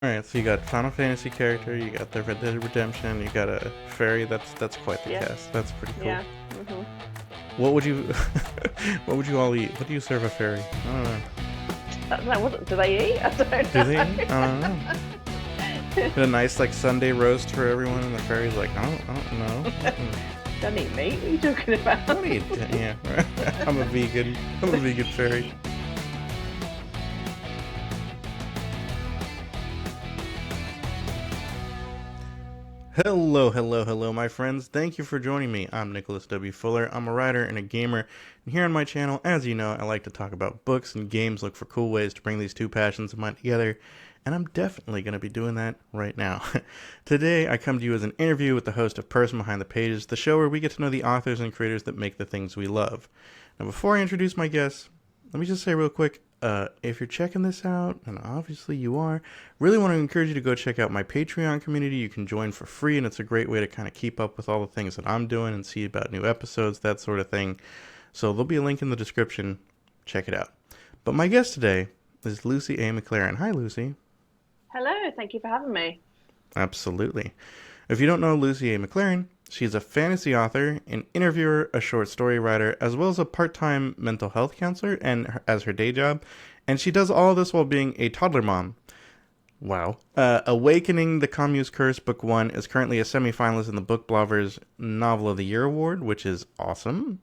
Alright, so you got Final Fantasy character, you got the Red Dead Redemption, you got a fairy. That's quite the Yeah, cast. That's pretty cool. yeah. What would you what would you all eat? What do you serve a fairy? I don't know. No, do they eat? I don't Do they? know. I don't know. Get a nice like Sunday roast for everyone, and the fairy's like, I don't know. Don't eat meat. What are you talking about? Don't eat. Yeah, I'm a vegan. I'm a vegan fairy. Hello, hello, hello, my friends. Thank you for joining me. I'm Nicholas W. Fuller. I'm a writer and a gamer. And here on my channel, as you know, I like to talk about books and games, look for cool ways to bring these two passions of mine together. And I'm definitely going to be doing that right now. Today, I come to you as an interview with the host of Person Behind the Pages, the show where we get to know the authors and creators that make the things we love. Now, before I introduce my guests, let me just say real quick, if you're checking this out, and obviously you are, really want to encourage you to go check out my Patreon community. You can join for free, and it's a great way to kind of keep up with all the things that I'm doing and see about new episodes, that sort of thing. So there'll be a link in the description. Check it out. But my guest today is Lucy A. McLaren. Hi, Lucy. Hello, thank you for having me. Absolutely. If you don't know Lucy A. McLaren, she's a fantasy author, an interviewer, a short story writer, as well as a part-time mental health counselor and as her day job. And she does all of this while being a toddler mom. Wow. Awakening the Commune's Curse, Book 1, is currently a semi-finalist in the Book Blovers Novel of the Year Award, which is awesome.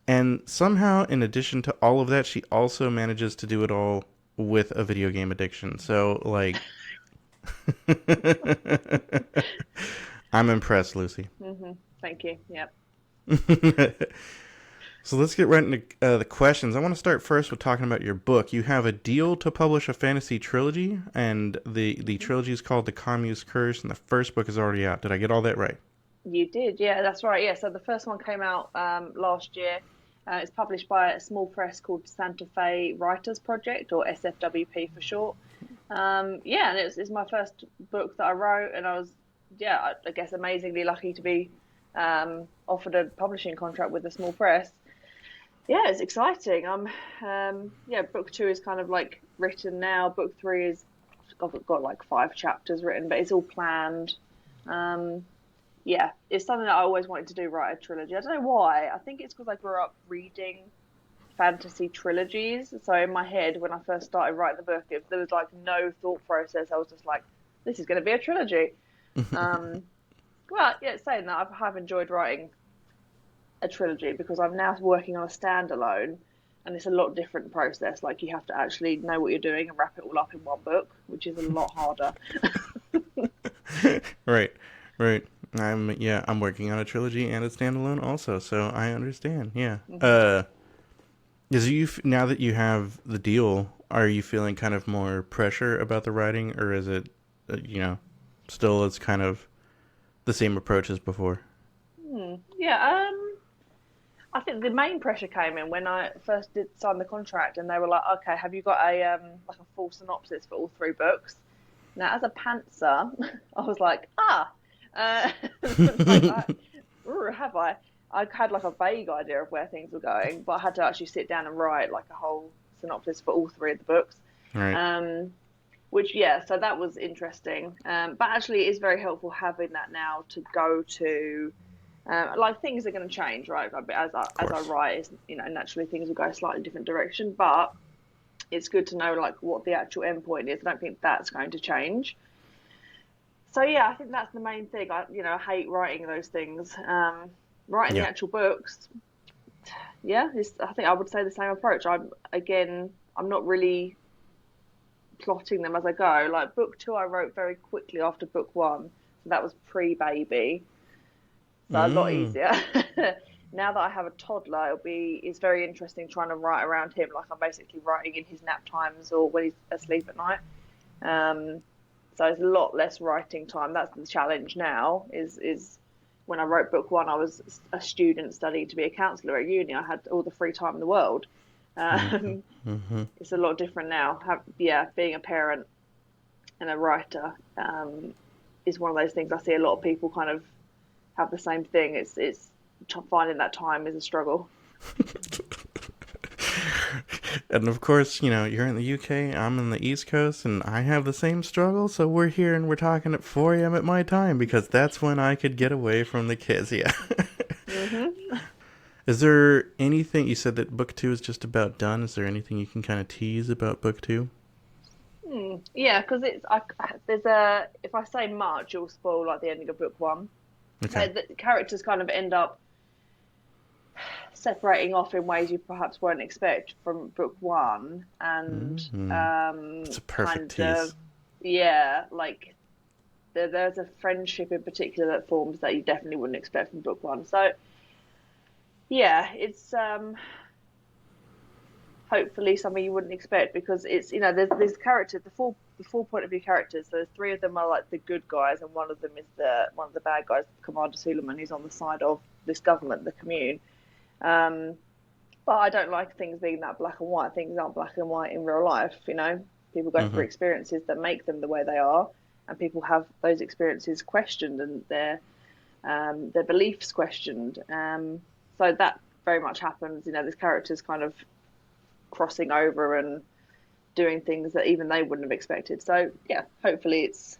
And somehow, in addition to all of that, she also manages to do it all with a video game addiction. So, like... I'm impressed, Lucy. Thank you. Yep. So let's get right into the questions. I want to start first with talking about your book. You have a deal to publish a fantasy trilogy, and the trilogy is called The Commune's Curse, and the first book is already out. Did I get all that right? You did, yeah, that's right. Yeah, so the first one came out last year. It's published by a small press called Santa Fe Writers Project, or SFWP for short. Yeah, and it's my first book that I wrote, and I was, yeah, I guess amazingly lucky to be offered a publishing contract with a small press. Yeah, it's exciting. Yeah, book two is kind of like written now. Book three is I've got like 5 chapters written, but it's all planned. Um, yeah, it's something that I always wanted to do, write a trilogy. I don't know why. I think it's because I grew up reading fantasy trilogies. So in my head, when I first started writing the book, there was like no thought process. I was just like, this is going to be a trilogy. Um, well, yeah, saying that, I have enjoyed writing a trilogy because I'm now working on a standalone, and it's a lot different process. Like you have to actually know what you're doing and wrap it all up in one book, which is a lot harder. Right, right. I'm working on a trilogy and a standalone also, so I understand. Yeah. Now that you have the deal, are you feeling kind of more pressure about the writing, or is it, still it's kind of the same approach as before? Yeah, I think the main pressure came in when I first did sign the contract, and they were like, "Okay, have you got a like a full synopsis for all 3 books?" Now, as a pantser, I was like, uh, like, have I? I had like a vague idea of where things were going, but I had to actually sit down and write like a whole synopsis for all 3 of the books. Right. Which, yeah, so that was interesting. But actually, it is very helpful having that now to go to. Like things are going to change, right? As I write, naturally things will go a slightly different direction. But it's good to know like what the actual endpoint is. I don't think that's going to change. So yeah, I think that's the main thing. I hate writing those things. Writing the Yeah. actual books, yeah, I think I would say the same approach. I'm not really plotting them as I go. Like book two, I wrote very quickly after book one, so that was pre-baby, so a lot Mm. easier. Now that I have a toddler, it's very interesting trying to write around him. Like I'm basically writing in his nap times or when he's asleep at night. Um, so it's a lot less writing time. That's the challenge now. Is when I wrote book one, I was a student studying to be a counsellor at uni. I had all the free time in the world. Mm-hmm. Um, Mm-hmm. it's a lot different now. Being a parent and a writer is one of those things. I see a lot of people kind of have the same thing. It's finding that time is a struggle. And of course, you're in the UK, I'm in the East Coast, and I have the same struggle, so we're here and we're talking at 4 a.m. at my time because that's when I could get away from the kids, yeah. Hmm. Is there anything, you said that book two is just about done, is there anything you can kind of tease about book two? Yeah, because there's a if I say much, you'll spoil like the ending of book one. Okay. The characters kind of end up separating off in ways you perhaps won't expect from book one, and Mm-hmm. That's a perfect kind of tease. yeah, like there's a friendship in particular that forms that you definitely wouldn't expect from book one. So yeah, it's hopefully something you wouldn't expect because it's there's characters the four point of view characters. So three of them are like the good guys, and one of them is the one of the bad guys, Commander Suleiman, who's on the side of this government, the commune. Um, but I don't like things being that black and white. Things aren't black and white in real life. People go Mm-hmm. through experiences that make them the way they are, and people have those experiences questioned and their beliefs questioned. So that very much happens. There's characters kind of crossing over and doing things that even they wouldn't have expected. So yeah, hopefully it's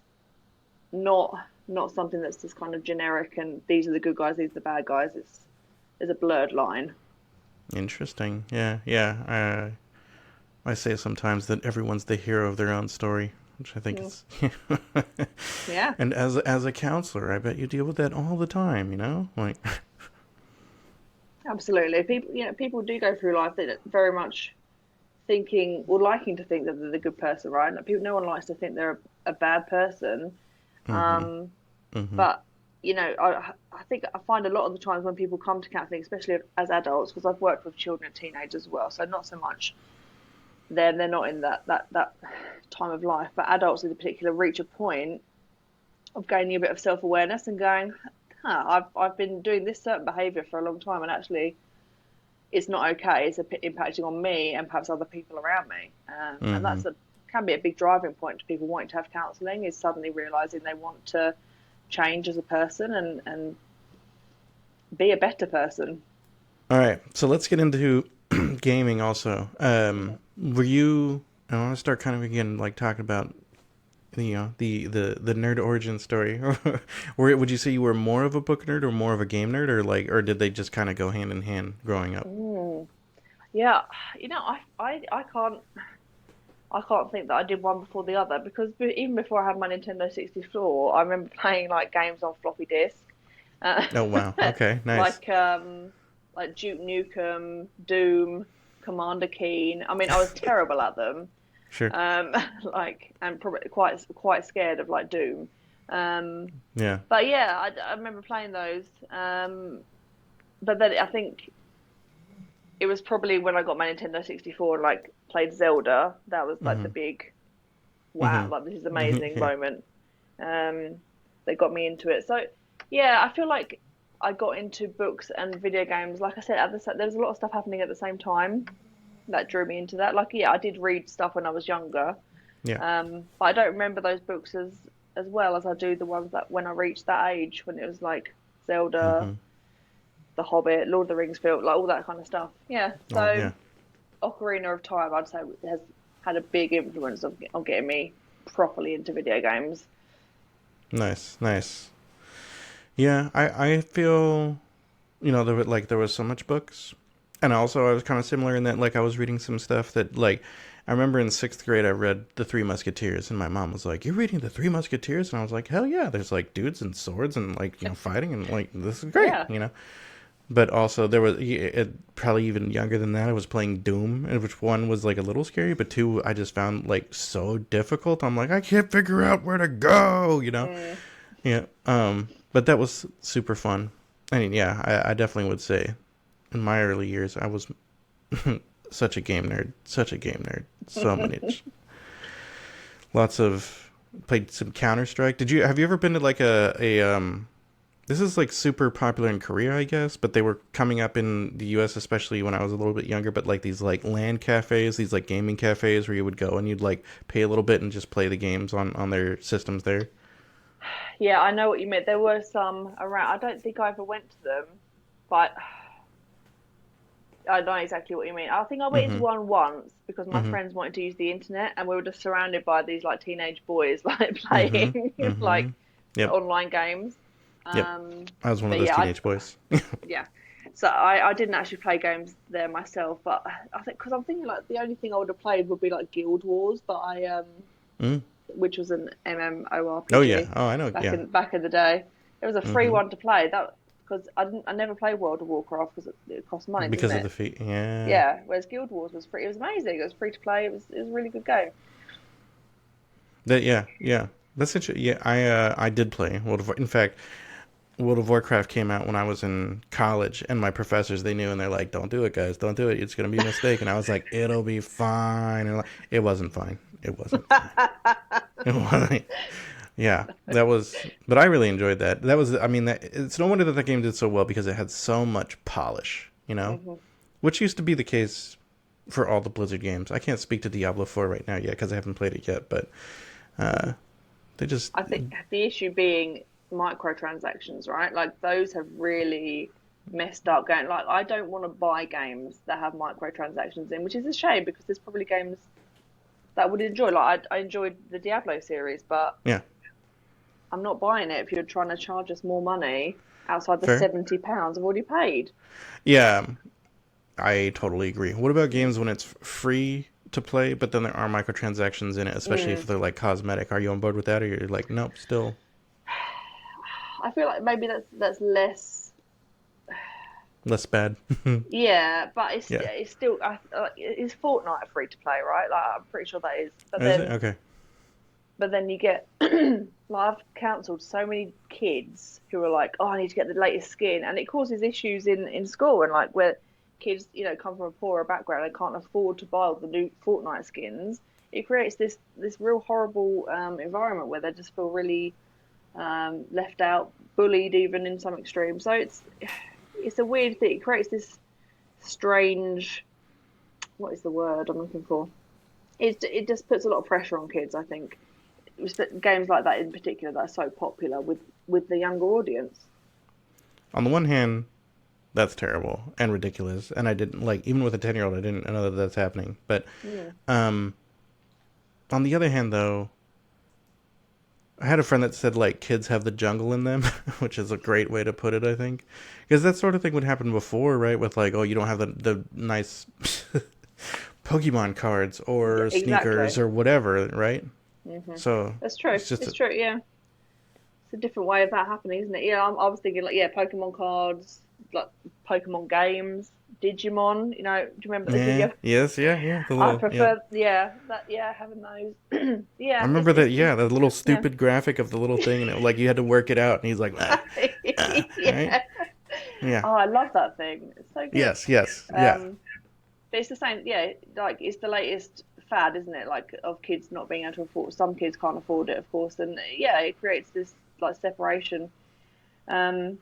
not not something that's just kind of generic and these are the good guys, these are the bad guys. It's there's a blurred line. Interesting. Yeah, yeah. I say sometimes that everyone's the hero of their own story, which I think Mm, is. yeah, And as a counselor, I bet you deal with that all the time. Like. absolutely. People do go through life that very much thinking or liking to think that they're the good person, right? No one likes to think they're a bad person. Mm-hmm. Um, Mm-hmm. but I think I find a lot of the times when people come to counselling, especially as adults, because I've worked with children and teenagers as well, so not so much they're not in that time of life, but adults in particular reach a point of gaining a bit of self awareness and going, I've been doing this certain behaviour for a long time, and actually it's not okay. It's impacting on me and perhaps other people around me, and Mm-hmm. can be a big driving point to people wanting to have counselling is suddenly realising they want to change as a person and be a better person. All right, so let's get into gaming also. Were you? I want to start kind of again, like talking about the nerd origin story. Would you say you were more of a book nerd or more of a game nerd, or did they just kind of go hand in hand growing up? Mm. Yeah, I can't think that I did one before the other because even before I had my Nintendo 64, I remember playing like games on floppy disk, uh, Oh wow, okay, nice. like um, like Duke Nukem, Doom, Commander Keen. I mean, I was terrible at them, Sure. and probably quite scared of like Doom. Um, Yeah. but yeah, I remember playing those. But then I think it was probably when I got my Nintendo 64 and like played Zelda. That was like the Mm-hmm. big wow, like this is Mm-hmm. amazing Yeah. moment. Um, that got me into it. So yeah, I feel like I got into books and video games. Like I said, there was a lot of stuff happening at the same time that drew me into that. Like yeah, I did read stuff when I was younger, Yeah. but I don't remember those books as well as I do the ones that when I reached that age when it was like Zelda, Mm-hmm. The Hobbit, Lord of the Rings film, like all that kind of stuff. Yeah, Oh so yeah. Ocarina of Time, I'd say, has had a big influence on getting me properly into video games. Nice. Nice. Yeah. I feel there was so much books, and also I was kind of similar in that like I was reading some stuff that like I remember in sixth grade I read The Three Musketeers, and my mom was like, "You're reading The Three Musketeers?" And I was like, "Hell yeah!" There's like dudes and swords and like fighting and like this is great, Yeah. But also there was probably even younger than that. I was playing Doom, and which one was like a little scary, but two I just found like so difficult. I'm like I can't figure out where to go. Mm. Yeah. But that was super fun. I mean, yeah, I definitely would say in my early years I was such a game nerd, such a game nerd. So many, lots of played some Counter Strike. Did you have you ever been to like a. This is like super popular in Korea, I guess, but they were coming up in the U.S. especially when I was a little bit younger. But like these like LAN cafes, these like gaming cafes where you would go and you'd like pay a little bit and just play the games on their systems there. Yeah, I know what you meant. There were some around. I don't think I ever went to them, but I know exactly what you mean. I think I went into Mm-hmm. one once because my Mm-hmm. friends wanted to use the internet, and we were just surrounded by these like teenage boys like Mm-hmm. playing Mm-hmm. like Yep. online games. Yep. I was one of But those yeah, teenage boys. yeah. So I didn't actually play games there myself, but I think because I'm thinking like the only thing I would have played would be like Guild Wars, but Mm. which was an Oh yeah. MMORPG Oh, I know. Yeah. back in the day. It was a free Mm-hmm. one to play. That because I never played World of Warcraft because it cost money, didn't Because of it? the fee. Yeah. Yeah. Whereas Guild Wars was free. It was amazing. It was free to play. It was a really good game. That. Yeah. Yeah. That's such. Yeah. I did play World of. In fact, World of Warcraft came out when I was in college, and my professors they knew, and they're like, "Don't do it, guys. Don't do it. It's gonna be a mistake." And I was like, "It'll be fine." And like, it wasn't fine. It wasn't fine. It wasn't. Yeah, that was. But I really enjoyed that. That was. I mean, it's no wonder that the game did so well because it had so much polish. hmm Which used to be the case for all the Blizzard games. I can't speak to Diablo 4 right now yet because I haven't played it yet. But uh, they just. I think the issue being microtransactions, right? Like those have really messed up going. Like I don't want to buy games that have microtransactions in, which is a shame because there's probably games that I would enjoy. Like I enjoyed the Diablo series, but Yeah, I'm not buying it if you're trying to charge us more money outside the fair. £70 I've already paid. Yeah, I totally agree. What about games when it's free to play, but then there are microtransactions in it, especially if Mm. they're like cosmetic? Are you on board with that, or you're like, nope, still I feel like maybe that's less. less bad? Yeah, but Yeah. it's still is Fortnite free to play, right? Like I'm pretty sure that is. Is it? Okay. But then you get like I've counselled so many kids who are like, oh, I need to get the latest skin, and it causes issues in school and like where kids come from a poorer background and can't afford to buy all the new Fortnite skins. It creates this real horrible environment where they just feel really left out, bullied even in some extremes. So it's a weird thing. It creates this strange, what is the word I'm looking for? It just puts a lot of pressure on kids, I think. Games like that in particular that are so popular with the younger audience. On the one hand, that's terrible and ridiculous, and I didn't like even with a 10-year-old, I didn't know that that's happening. But Yeah. um, on the other hand, though, I had a friend that said like kids have the jungle in them, which is a great way to put it, I think, because that sort of thing would happen before, right? With like, oh, you don't have the nice Pokemon cards Yeah, or exactly. sneakers or whatever, right? hmm So That's true. it's just It's true. Yeah, it's a different way of that happening, isn't it? Yeah, I was thinking like Pokemon cards, like Pokemon games, Digimon. Do you remember the yeah, video? yes, yeah, yeah. The I little yeah. prefer, having those. I Yeah, remember that. it's Yeah, the little yeah. stupid graphic of the little thing, and like you had to work it out, and he's like, right? Yeah. Yeah. Oh, I love that thing. It's so good. Yes. Yes. Yeah. Um, but it's the same, yeah, like it's the latest fad, isn't it? Like of kids not being able to afford. Some kids can't afford it, of course, and yeah, it creates this like separation.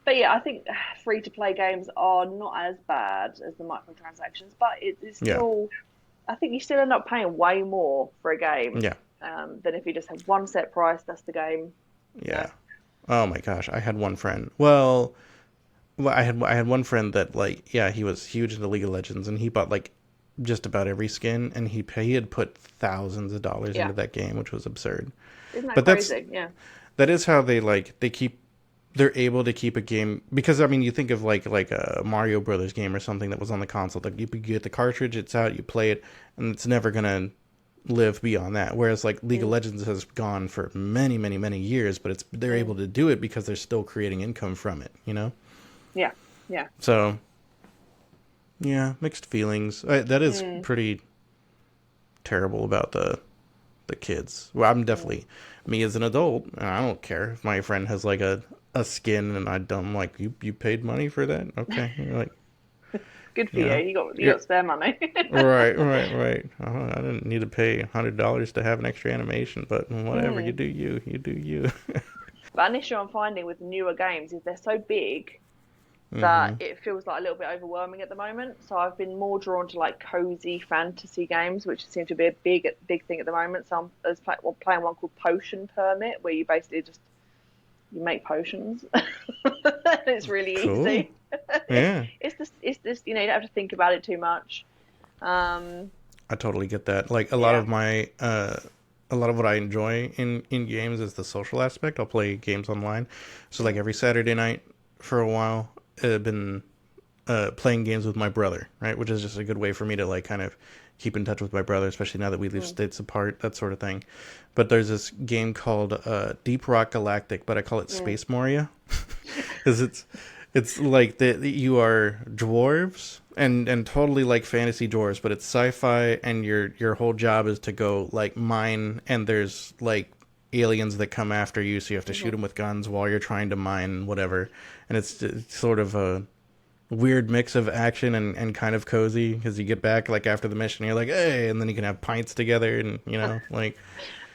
But yeah, I think free to play games are not as bad as the microtransactions, but it's Yeah. still. I think you still end up paying way more for a game Yeah. than if you just have one set price. That's the game. You know. Yeah. Oh my gosh, I had one friend. Well, I had one friend that like yeah he was huge into League of Legends and he bought like just about every skin and he had put thousands of dollars Yeah, into that game, which was absurd. isn't that But that's crazy? Yeah. that is how they're able to keep a game because I mean you think of like a Mario Brothers game or something that was on the console, like you get the cartridge, it's out, you play it, and it's never gonna live beyond that. Whereas like League of Mm, Legends has gone for many years, but they're mm, able to do it because they're still creating income from it. yeah. Yeah. So yeah, mixed feelings. That is Mm, pretty terrible about the kids. Well, I'm mm. definitely me as an adult, and I don't care if my friend has like a skin and I'm like you paid money for that. Okay, you're like Good for you you. know You you're got spare money. right. I didn't need to pay $100 to have an extra animation, but whatever. You Mm. do you do you. But an issue I'm finding with newer games is they're so big that hmm it feels like a little bit overwhelming at the moment. So I've been more drawn to like cozy fantasy games, which seem to be a big thing at the moment. So I was playing one called Potion Permit, where you basically just you make potions. It's really Cool. easy. Yeah. It's this, you don't have to think about it too much. Um, I totally get that. Like yeah. a lot of what I enjoy in games is the social aspect. I'll play games online. So like Mm, every Saturday night for a while, I've been playing games with my brother, right? Which is just a good way for me to like kind of keep in touch with my brother, especially now that we live mm, states apart, that sort of thing. But there's this game called Deep Rock Galactic, but I call it mm. Space Moria because it's like you are dwarves and totally like fantasy dwarves, but it's sci-fi, and your whole job is to go like mine, and there's like aliens that come after you, so you have to shoot Hmm. them with guns while you're trying to mine whatever, and it's sort of a weird mix of action and kind of cozy because you get back like after the mission, you're like, hey, and then you can have pints together, and like,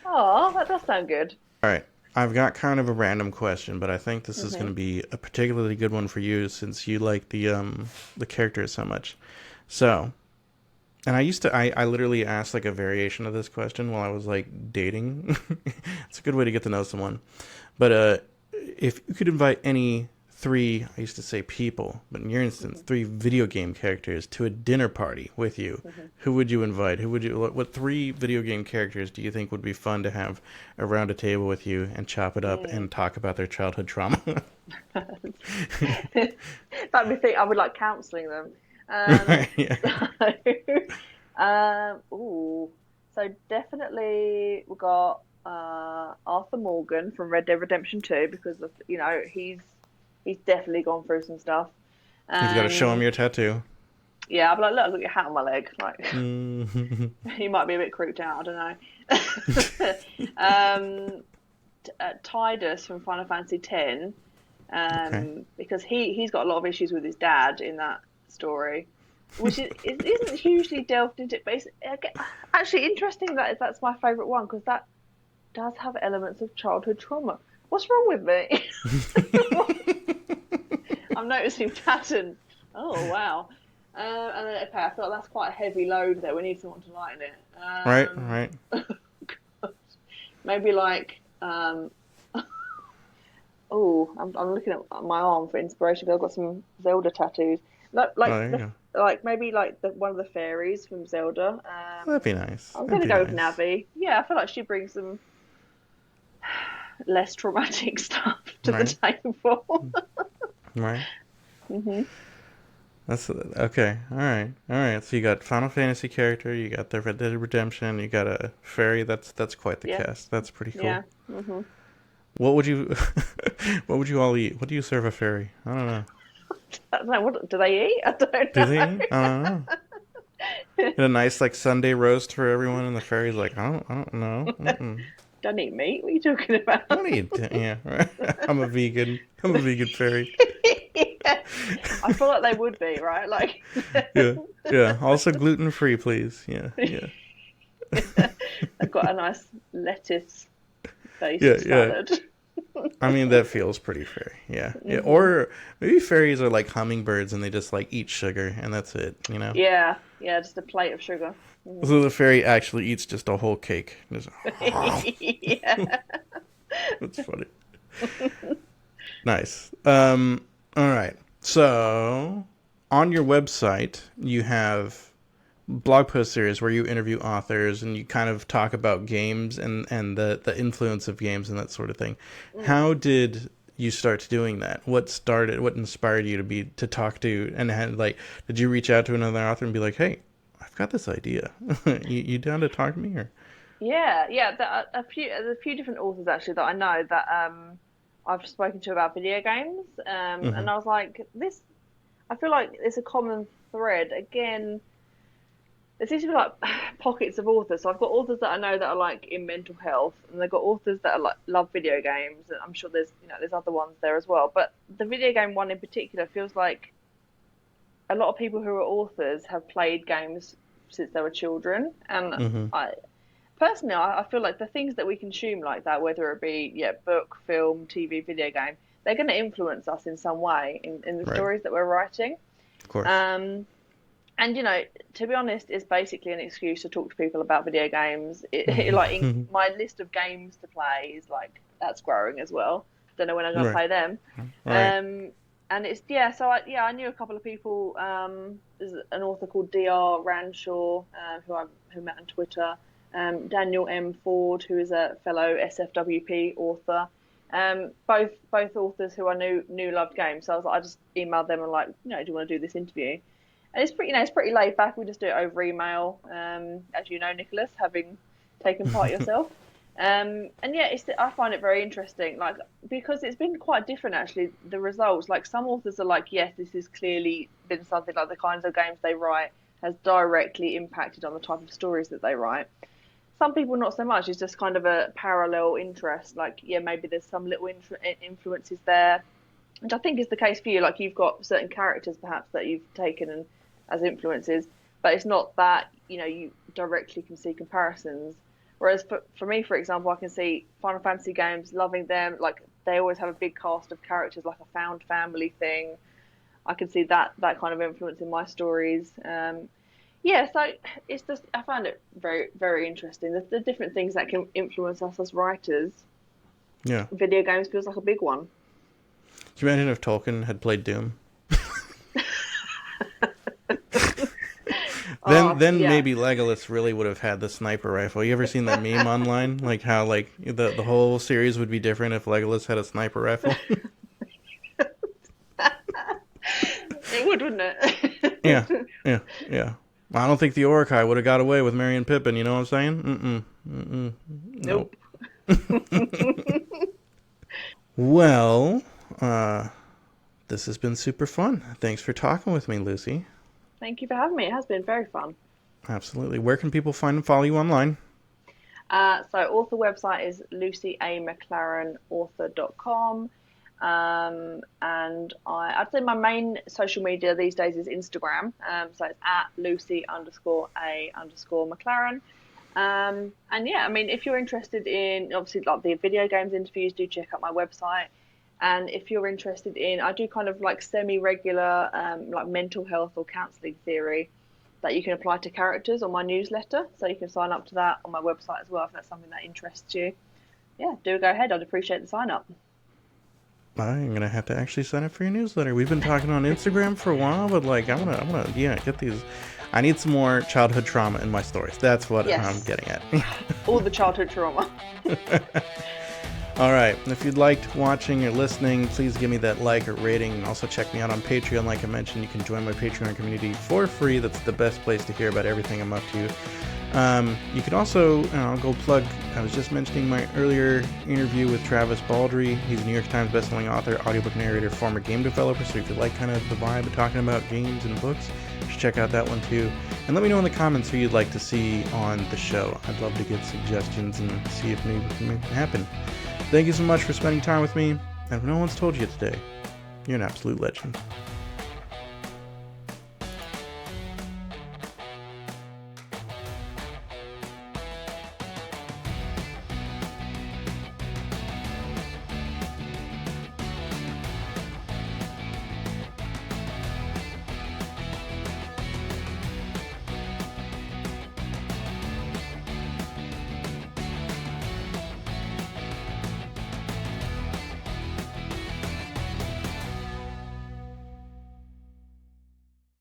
Oh, that does sound good. all right. I've got kind of a random question, but I think this is going Hmm. to be a particularly good one for you since you like the characters so much. So, and I literally asked like a variation of this question while I was like dating. It's a good way to get to know someone. But if you could invite any three, I used to say people, but in your instance, Hmm. three video game characters to a dinner party with you, Hmm. who would you invite? Who would you? What three video game characters do you think would be fun to have around a table with you and chop it up Mm. and talk about their childhood trauma? That'd be think I would like counselling them. Right? Yeah. Ooh. So definitely we got Arthur Morgan from Red Dead Redemption 2 because of, he's definitely gone through some stuff. You've got to show them Um, your tattoo. yeah, I'd be like, look, I've got your hat on my leg. Like, Mm. he might be a bit creeped out. I don't know. Tidus from Final Fantasy X, Okay. because he's got a lot of issues with his dad in that story, which isn't hugely delved into. But it's actually interesting that that's my favourite one because that does have elements of childhood trauma. What's wrong with me? I'm noticing patterns. Oh wow. And then, okay, I feel like that's quite a heavy load there. We need someone to lighten Right. it. Right. Maybe like oh, I'm looking at my arm for inspiration. 'Cause I've got some Zelda tattoos. Oh, there you go. Like maybe like one of the fairies from Zelda. That'd be nice. I'm That'd gonna be go with nice. Navi. Yeah, I feel like she brings some less traumatic stuff to the Right. table. Right. Hmm. That's okay. All right. All right. So you got Final Fantasy character, you got the Red Dead Redemption, you got a fairy. That's quite the Yeah, cast. That's pretty cool. yeah. Hmm. What would you what would you all eat? What do you serve a fairy? I don't know. I don't know, what do they eat? I don't Do know. they eat? I don't know. Get a nice like Sunday roast for everyone, and the fairy's like, I don't know. Mm-mm. Don't eat meat. What are you talking I about? don't eat. Yeah, right. I'm a vegan. I'm a vegan fairy. Yeah. I feel like they would be, right? Like, Yeah, yeah. Also gluten free, please. Yeah, yeah, I've got a nice yeah, lettuce-based yeah. salad. I mean, that feels pretty fair. Yeah, yeah. Hmm. Or maybe fairies are like hummingbirds and they just like eat sugar and that's it. You know. Yeah, yeah, just a plate of sugar. Hmm. So the fairy actually eats just a whole cake. Just, Yeah. that's funny. Nice. All right. So on your website, you have blog post series where you interview authors and you kind of talk about games and the influence of games and that sort of thing. Mm. How did you start doing that? What inspired you to talk to and had like did you reach out to another author and be like, hey, I've got this idea. You down to talk to me or Yeah, yeah. There's a few different authors actually that I know that I've spoken to about video games, mm-hmm. and I was like, this. I feel like it's a common thread. Again, there seems to be like pockets of authors. So I've got authors that I know that are like in mental health, and they've got authors that are like love video games, and I'm sure there's other ones there as well. But the video game one in particular feels like a lot of people who are authors have played games since they were children, and Mm-hmm. I personally I feel like the things that we consume like that, whether it be book, film, TV, video game, they're going to influence us in some way in the Right. stories that we're writing. Of course. Um, and to be honest, it's basically an excuse to talk to people about video games. Like Mm-hmm. my list of games to play is like that's growing as well. don't know when I'm going to Right. play them. Right. And it's yeah, so I knew a couple of people. There's an author called D.R. Ranshaw, who met on Twitter. Daniel M. Ford, who is a fellow SFWP author. Both authors who I knew loved games. So I just emailed them and like, do you want to do this interview? And it's pretty, it's pretty laid back. We just do it over email, as you know, Nicholas, having taken part yourself. And yeah, I find it very interesting, like because it's been quite different actually. The results, like some authors are like, yes, this has clearly been something like the kinds of games they write has directly impacted on the type of stories that they write. Some people not so much. It's just kind of a parallel interest. Like, yeah, maybe there's some little influences there, which I think is the case for you. Like, you've got certain characters perhaps that you've taken and as influences, but it's not that you directly can see comparisons. Whereas for me, for example, I can see Final Fantasy games, loving them. Like they always have a big cast of characters, like a found family thing. I can see that kind of influence in my stories. Yeah, so it's just I found it very very interesting. The different things that can influence us as writers. Yeah. Video games feels like a big one. Can you imagine if Tolkien had played Doom? Then Yeah. maybe Legolas really would have had the sniper rifle. You ever seen that meme online? Like how like the whole series would be different if Legolas had a sniper rifle? It would, wouldn't Yeah. it? Yeah. Yeah. I don't think the Orcai would have got away with Merry and Pippin, you know what I'm saying? Nope. Nope. Well, this has been super fun. Thanks for talking with me, Lucy. Thank you for having me. It has been very fun. Absolutely. Where can people find and follow you online? So author website is lucyamclarenauthor.com. And I'd say my main social media these days is Instagram. So it's at Lucy_A_McLaren. And yeah, I mean, if you're interested in obviously like the video games interviews, do check out my website. And if you're interested in, I do kind of like semi-regular, like mental health or counselling theory that you can apply to characters on my newsletter. So you can sign up to that on my website as well if that's something that interests you. Yeah, do go ahead. I'd appreciate the sign up. I'm gonna have to actually sign up for your newsletter. We've been talking on Instagram for a while, but like I wanna get these. I need some more childhood trauma in my stories. That's what I'm Yes, getting at. all the childhood trauma. All right. If you'd liked watching or listening, please give me that like or rating, and also check me out on Patreon. Like I mentioned, you can join my Patreon community for free. That's the best place to hear about everything I'm up to. You can also, I'll go plug, I was just mentioning my earlier interview with Travis Baldry. He's a New York Times bestselling author, audiobook narrator, former game developer. So if you like kind of the vibe of talking about games and books, you should check out that one too. And let me know in the comments who you'd like to see on the show. I'd love to get suggestions and see if maybe we can make it happen. Thank you so much for spending time with me. And if no one's told you today, you're an absolute legend.